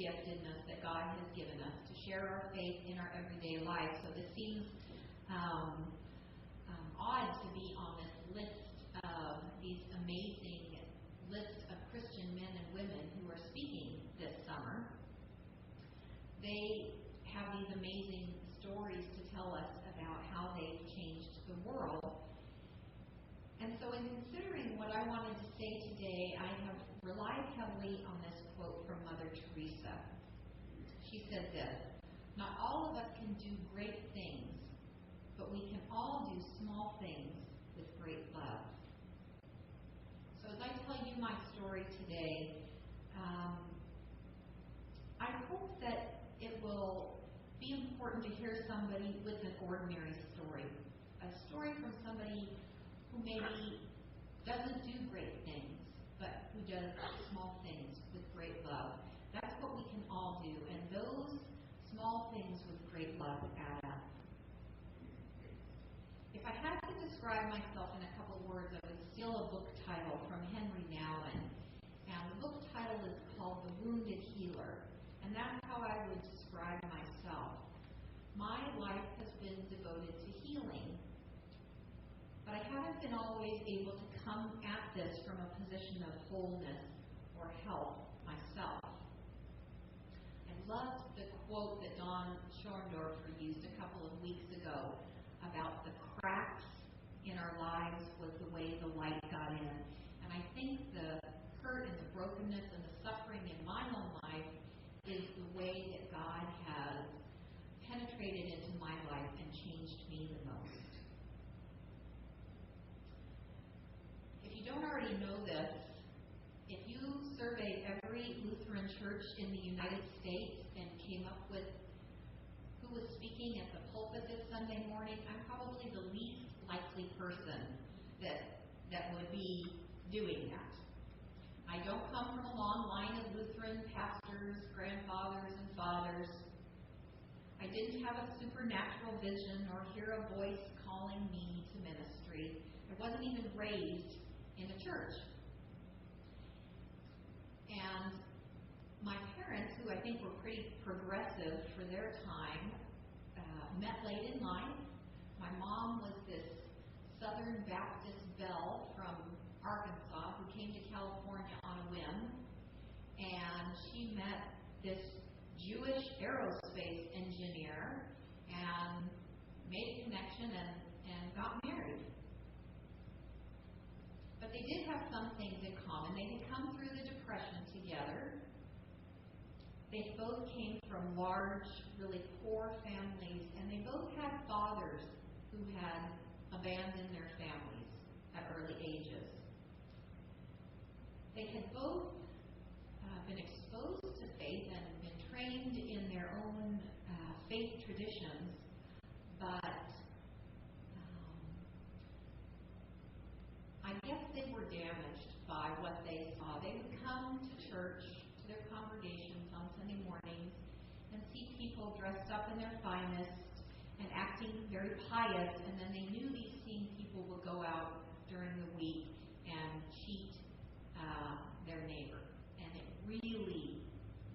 giftedness that God has given us to share our faith in our everyday life. So this seems odd to be on this list of these amazing list of Christian men and women who are speaking this summer. They have these amazing stories to tell us about how they've changed the world. And so in considering what I wanted to say today, I have relied heavily on this quote from Mother Teresa. She said this: "Not all of us can do great things, but we can all do small things with great love." So as I tell you my story today, I hope that it will be important to hear somebody with an ordinary story, a story from somebody who maybe doesn't do great things, but who does small things with great love. That's what we can all do, and those small things with great love add up. If I had to describe myself in a couple words, I would steal a book title from Henry Nouwen, and the book title is called The Wounded Healer, and that's how I would describe myself. My life has been devoted to healing, but I haven't been always able to come at this from a position of wholeness or health myself. I loved the quote that Don Schorndorfer used a couple of weeks ago about the cracks in our lives was the way the light got in. And I think the hurt and the brokenness and the suffering in my own life is the way that God has penetrated into my life and changed me the most. If you don't already know this, if you surveyed every Lutheran church in the United States and came up with who was speaking at the pulpit this Sunday morning, I'm probably the least likely person that would be doing that. I don't come from a long line of Lutheran pastors, grandfathers, and fathers. I didn't have a supernatural vision or hear a voice calling me to ministry. I wasn't even raised in a church. And my parents, who I think were pretty progressive for their time, met late in life. My mom was this Southern Baptist belle from Arkansas who came to California on a whim, and she met this Jewish aerospace engineer and made a connection and got married. But they did have some things in common. They had come through the Depression together. They both came from large, really poor families, and they both had fathers who had abandoned their families at early ages. They had both been exposed to faith and been trained in their own faith traditions, but I guess they were damaged by what they saw. They would come to church, to their congregations on Sunday mornings, and see people dressed up in their finest and acting very pious, and then they knew these same people would go out during the week and cheat their neighbor. And it really,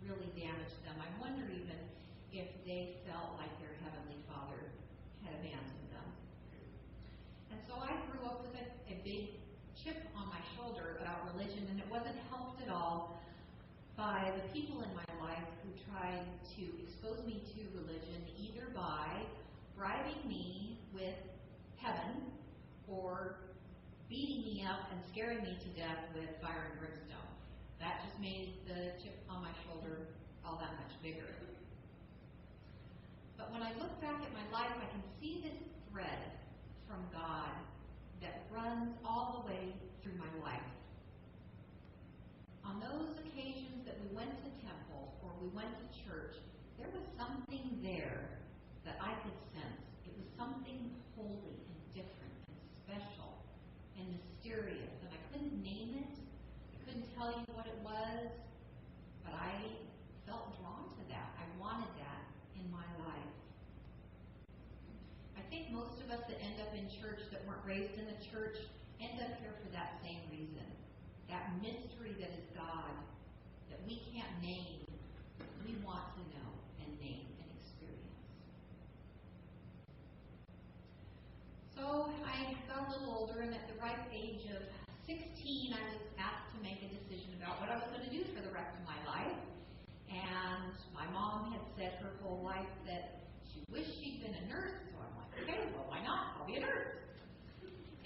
really damaged them. I wonder even if they felt like their Heavenly Father had abandoned them. And so I grew up with a big chip on my shoulder about religion, and it wasn't helped at all by the people in my life who tried to expose me to religion either by bribing me with heaven or beating me up and scaring me to death with fire and brimstone. That just made the chip on my shoulder all that much bigger. But when I look back at my life, I can see this thread from God that runs all the way through my life. On those occasions that we went to temple or we went to church, there was something there that I could sense. It was something holy and different and special and mysterious, and I couldn't name it. I couldn't tell you what it was, but I felt drawn to that. I wanted that in my life. I think most of us that end up in church that weren't raised in the church end up here for that same reason. That mystery that is God, that we can't name, really want to know and name and experience. So I got a little older, and at the ripe age of 16, I was asked to make a decision about what I was going to do for the rest of my life. And my mom had said her whole life that she wished she'd been a nurse, so I'm like, okay, well, why not? I'll be a nurse.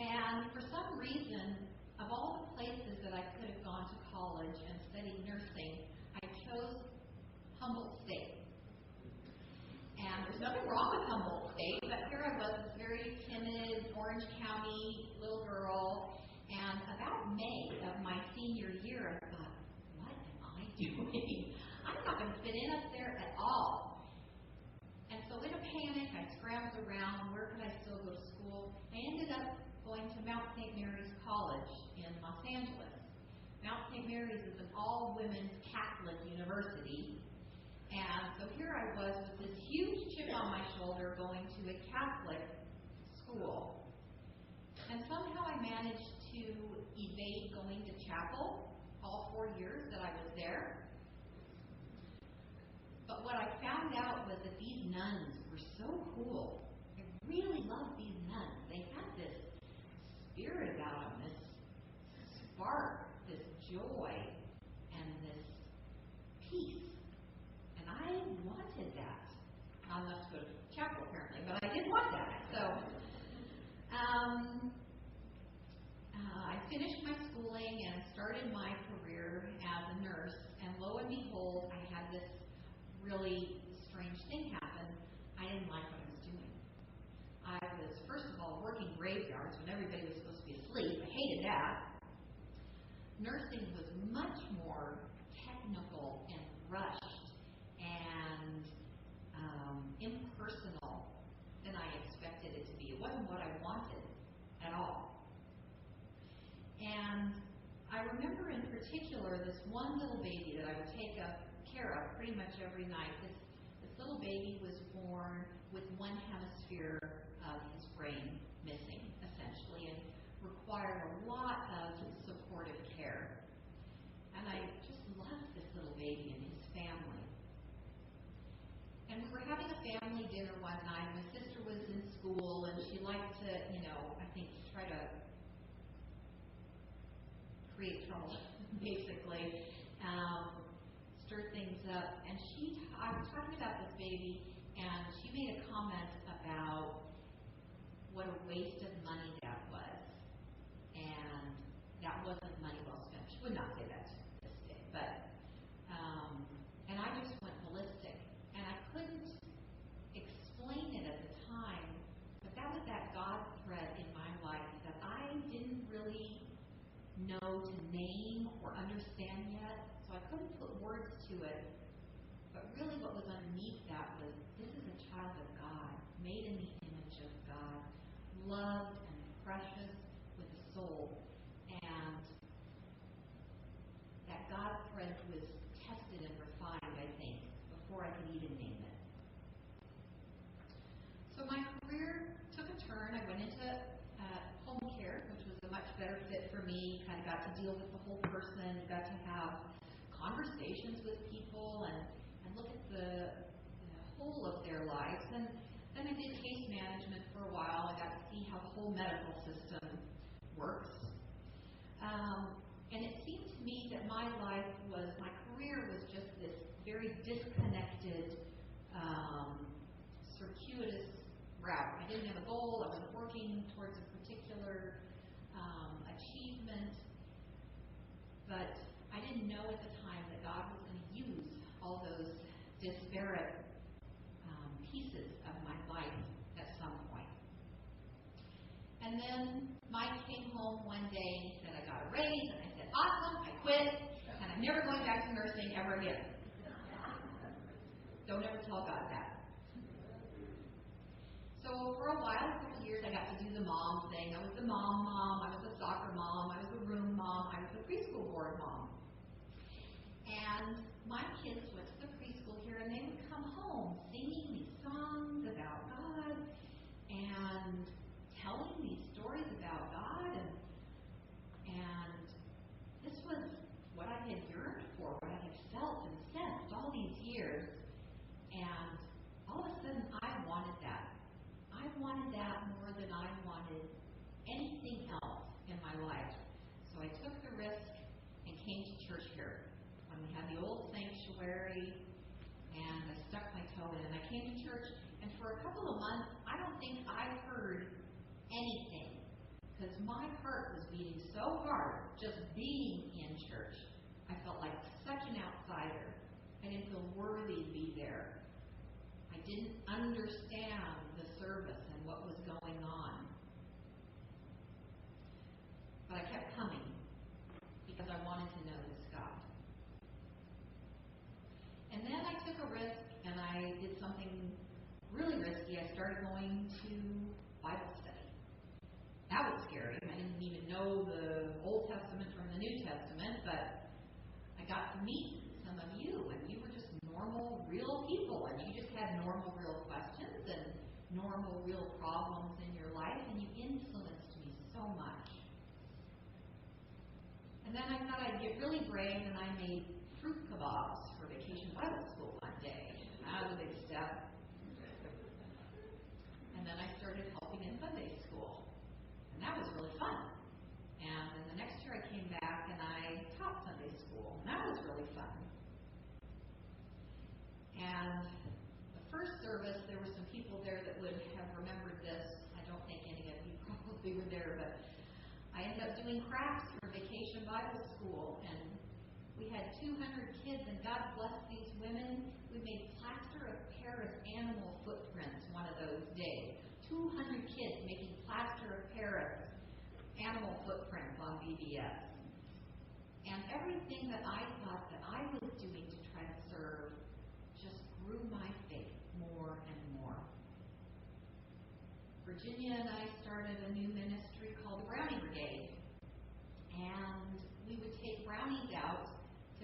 And for some reason, of all the places that I could have gone to college and studied nursing, I chose Humboldt State. And there's nothing wrong with Humboldt State, but here I was, this very timid Orange County little girl, and about May of my senior year, I thought, what am I doing? I'm not going to fit in up there at all. And so in a panic, I scrambled around, where could I still go to school? I ended up going to Mount St. Mary's College in Los Angeles. Mount St. Mary's is an all-women's Catholic university. And so here I was with this huge chip on my shoulder going to a Catholic school. And somehow I managed to evade going to chapel all 4 years that I was there. But what I found out was that these nuns were so cool. I really loved these nuns. They had this spirit about them, this spark, this joy, and this peace. And I wanted that. Not enough to go to chapel, apparently, but I did want that. So I finished my schooling and started my career as a nurse. And lo and behold, I had this really strange thing happen. I didn't like what I was doing. I was, first of all, working graveyards when everybody was supposed to be asleep. I hated that. Nursing was much more technical and rushed and impersonal than I expected it to be. It wasn't what I wanted at all. And I remember in particular this one little baby that I would take care of pretty much every night. This little baby was born with one hemisphere of his brain missing, essentially, and required a lot of supportive care. And I just loved this little baby and his family. And we were having a family dinner one night. My sister was in school, and she liked to, I think, try to create trouble, basically, stir things up. And I was talking about this baby, and she made a comment about what a waste of money that was. And that wasn't money well spent. She would not say that to this day. But, and I just went ballistic. And I couldn't explain it at the time, but that was that God thread in my life that I didn't really know to name or understand yet, so I couldn't put words to it. But really what was underneath that was, this is a child of God, made in the image of God, loved and precious with a soul. And that God thread was tested and refined, I think, before I could even name it. So my career took a turn. I went into home care, which was a much better fit for me. Kind of got to deal with the whole person, got to have conversations with people and look at the whole of their lives. And then I did case management for a while. I got to see how the whole medical system works. And it seemed to me that my career was just this very disconnected, circuitous route. I didn't have a goal. I wasn't working towards a particular achievement. But I didn't know at the time that God was going to use all those disparate pieces of my life at some point. And then Mike came home one day and he said, I got a raise. And I said, awesome, I quit. And I'm never going back to nursing ever again. Don't ever tell God that. So for a while, a couple years, I got to do the mom thing. I was the mom, I was the soccer mom, I was the room mom, I was the preschool board mom. And my kids went to the preschool here, and they would come home singing these songs about God and telling these stories about God. And this was what I had yearned for, what I had felt and sensed all these years. for a couple of months, I don't think I heard anything, because my heart was beating so hard just being in church. I felt like such an outsider. I didn't feel worthy to be there. I didn't understand the service and what was going on. But I kept coming because I wanted to know this God. And then I took a risk and I did something really risky. I started going to Bible study. That was scary. I didn't even know the Old Testament from the New Testament, but I got to meet some of you, and you were just normal, real people, and you just had normal, real questions and normal, real problems in your life, and you influenced me so much. And then I thought I'd get really brave, and I made fruit kebabs for Vacation Bible School one day. That was a big step. And then I started helping in Sunday school, and that was really fun. And then the next year I came back and I taught Sunday school, and that was really fun. And the first service, there were some people there that would have remembered this. I don't think any of you probably were there, but I ended up doing crafts for Vacation Bible School, and we had 200 kids, and God bless these women. We made plaster of Paris animal footprints one of those days. 200 kids making plaster of Paris animal footprints on VBS. And everything that I thought that I was doing to try to serve just grew my faith more and more. Virginia and I started a new ministry called the Brownie Brigade. And we would take brownies out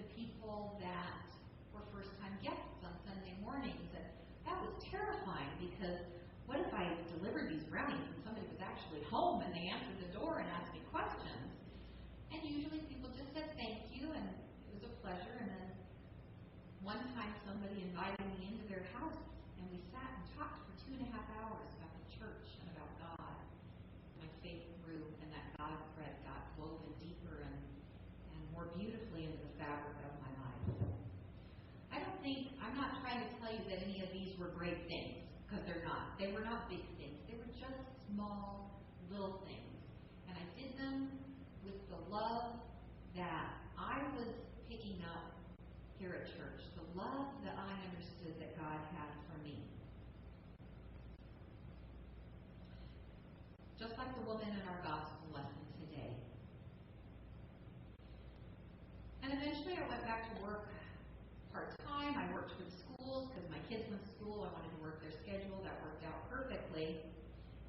to people that were first-time guests on Sunday mornings. And that was terrifying, because what if I delivered these brownies and somebody was actually home and they answered the door and asked me questions? And usually people just said thank you, and it was a pleasure. And then one time somebody invited me into their house, and we sat and talked for 2.5 hours about the church and about God. My faith grew, and that God thread got woven deeper and more beautifully into the fabric of my life. I'm not trying to tell you that any of these were great things, because they're not. They were not big things. They were just small, little things. And I did them with the love that I was picking up here at church, the love that I understood that God had for me. Just like the woman in our gospel lesson today. And eventually I went back to work part-time. I worked with schools because my kids went to school. I wanted to work their schedule. That worked out perfectly.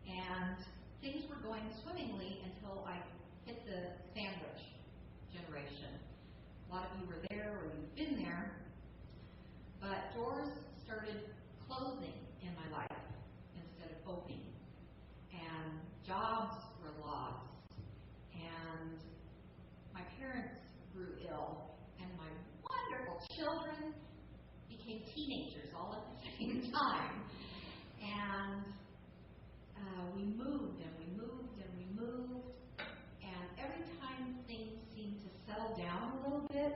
And things were going swimmingly until I hit the sandwich generation. A lot of you were there, or you've been there. But doors started closing in my life instead of opening. And jobs were lost. And my parents grew ill. And my wonderful children became teenagers all at the same time. And we moved, and we moved, and we moved. And every time things seemed to settle down a little bit,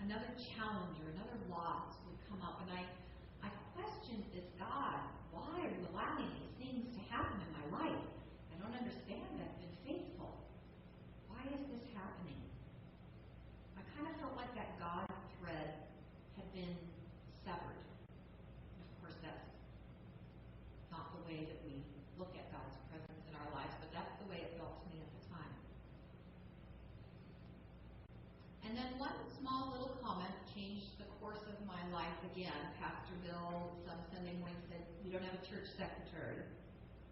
another challenge or another loss would come up. And I questioned this God. Why are you allowing these things to happen in my life? I don't understand. I've been faithful. Why is this happening? I kind of felt like that God thread had been severed. Of course, that's not the way that we look at God's presence in our lives, but that's the way it felt to me at the time. And then one small little comment changed the course of my life again. Pastor Bill, some Sunday morning, said, "We don't have a church secretary,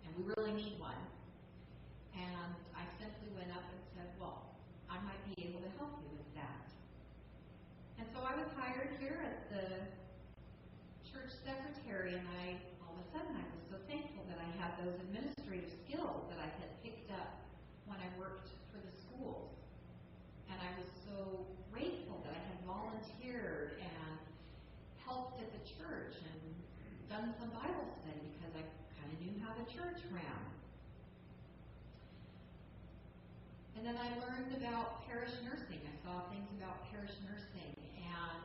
and we really need one." And I simply went up and said, "Well, I might be able to help you with that." And so I was hired here as the church secretary, and all of a sudden I was so thankful that I had those administrative skills that I had picked up when I worked for the schools. And I was so grateful that I had volunteered and helped at the church and done some Bible study, because I kind of knew how the church ran. And then I learned about parish nursing. I saw things about parish nursing, and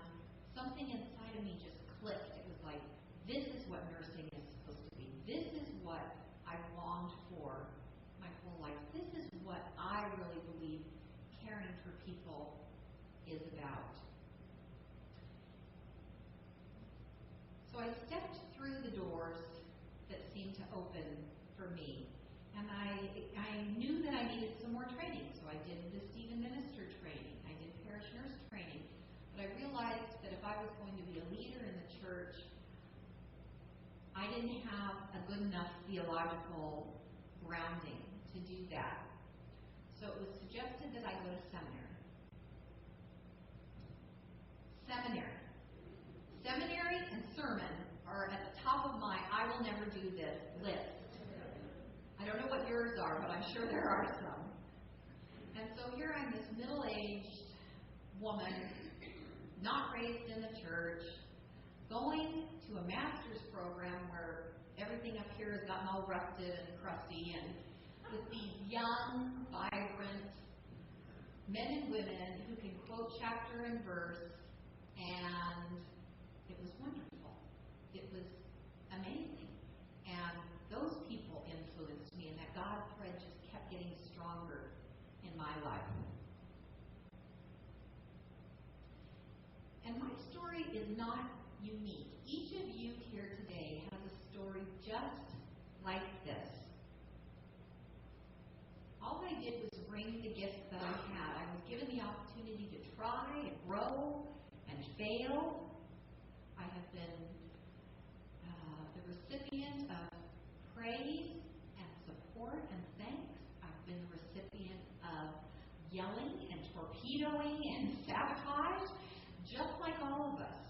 something inside of me just clicked. It was like, this is what nursing is supposed is about. So I stepped through the doors that seemed to open for me, and I knew that I needed some more training, so I did the Stephen Minister training, I did parish nurse training, but I realized that if I was going to be a leader in the church, I didn't have a good enough theological grounding to do that. So it was suggested that I go to seminary. Seminary and sermon are at the top of my I will never do this list. I don't know what yours are, but I'm sure there are some. And so here I'm this middle-aged woman, not raised in the church, going to a master's program where everything up here has gotten all rusted and crusty, and with these young, vibrant men and women who can quote chapter and verse, and it was wonderful. It was amazing. And those people influenced me, and that God thread just kept getting stronger in my life. And my story is not unique. Each of you here today has a story just like this. All I did was bring the gifts that I had. I was given the opportunity to try and grow and fail. I have been the recipient of praise and support and thanks. I've been the recipient of yelling and torpedoing and sabotage, just like all of us.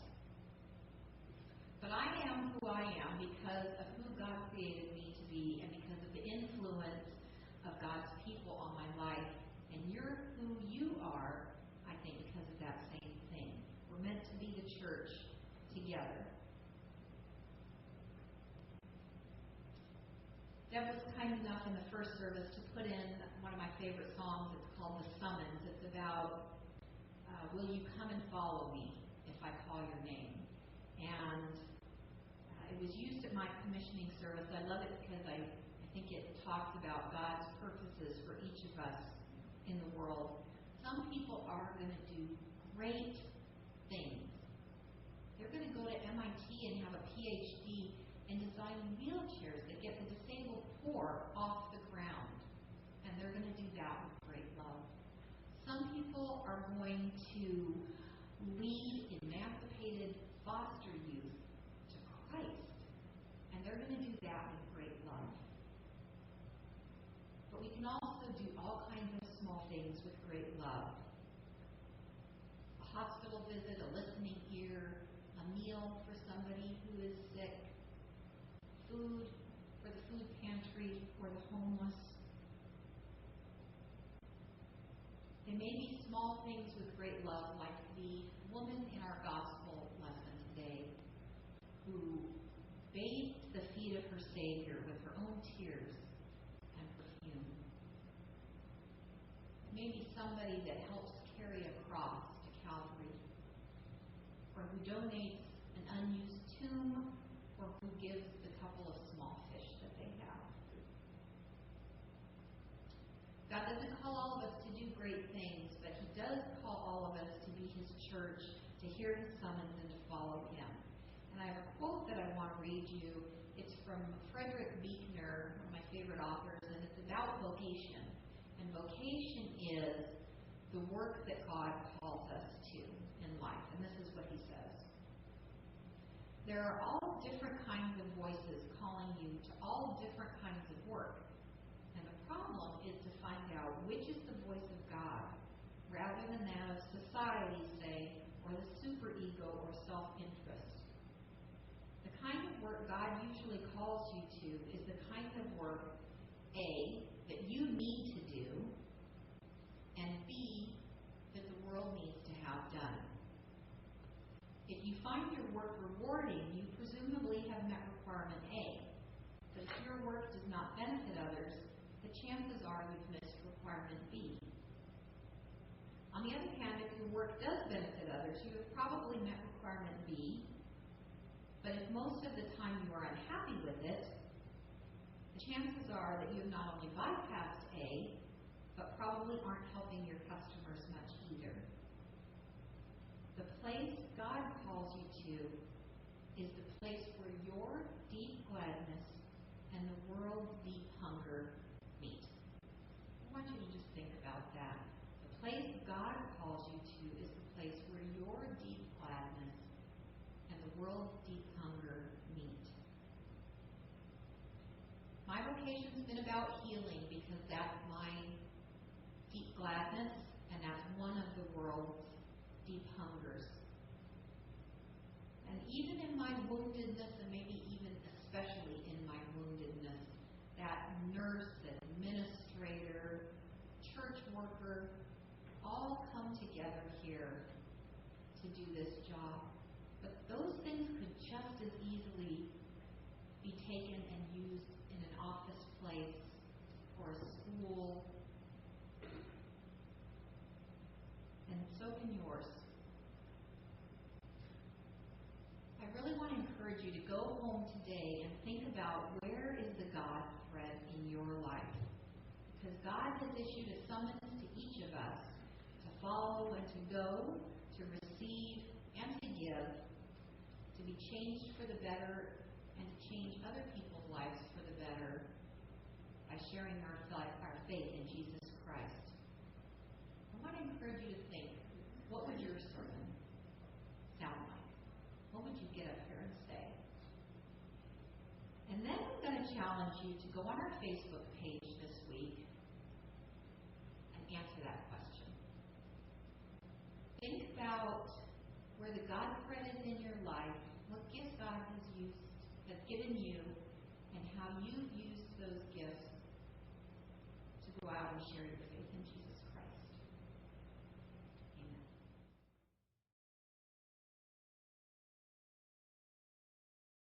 But I am who I am because of who God created me to be and because of the influence of God's people on my life. And you're who you are, I think, because of that same thing. We're meant to be the church together. Deb was kind enough in the first service to put in one of my favorite songs. It's called The Summons. It's about, will you come and follow me if I call your name? And it was used at my commissioning service. I love it because I think it talks about God's purposes for each of us in the world. Some people are going to do great things. They're going to go to MIT and have a PhD in designing wheelchairs that get the disabled poor off the ground. And they're going to do that with great love. Some people are going to lead emancipated foster youth to Christ. And they're going to do that with great love. But we can also do all kinds of small things with great love. A hospital visit, a listening ear, a meal for somebody who is sick, food for the food pantry or the homeless. They may be small things with great love, like the woman in our gospel lesson today who bathed the feet of her Savior with her own tears and perfume. Maybe somebody that helps carry a cross to Calvary, or who donates an unused tomb, or who gives the couple of small fish that they have. God doesn't call all of us to do great things, but He does call all of us to be His church, to hear His summons, and to follow Him. And I have a quote that I want to read you. It's from Frederick Buechner, one of my favorite authors, and it's about vocation. And vocation is the work that God calls us to in life. And this is what he says. There are all different kinds of voices calling you to all different kinds of work. And the problem is to find out which is the voice of God, rather than that of society, say, or the superego or self-interest. The kind of work God usually calls you to is the kind of work, A, that you need to do, and B, that the world needs to have done. If you find your work rewarding, you presumably have met requirement A. But if your work does not benefit others, the chances are you've missed requirement B. On the other hand, if your work does benefit others, you have probably met requirement B. But if most of the time you are unhappy with it, the chances are that you have not only bypassed A, but probably aren't helping your customers much either. place God calls you to is the place where your deep gladness and the world's deep hunger meet. I want you to just think about that. The place God calls you to is the place where your deep gladness and the world's deep hunger meet. My vocation's been about healing because that's my deep gladness and that's one of the world's deep hungers. And even in my woundedness, and maybe even especially in my woundedness, that nurse, administrator, church worker, all come together here to do this job. But those things could just as easily be taken and used in an office place or a school. And so can yours. I really want to encourage you to go home today and think about where is the God thread in your life. Because God has issued a summons to each of us to follow and to go, to receive and to give, to be changed for the better and to change other people's lives for the better by sharing our faith in Jesus Christ. I want to encourage you to think, what would your sermon sound like? What would you get up here and say? And then I'm going to challenge you to go on our Facebook page this week and answer that question. Think about where the God thread is in your life, what gifts God has given you, and how you've used those gifts to go out and share your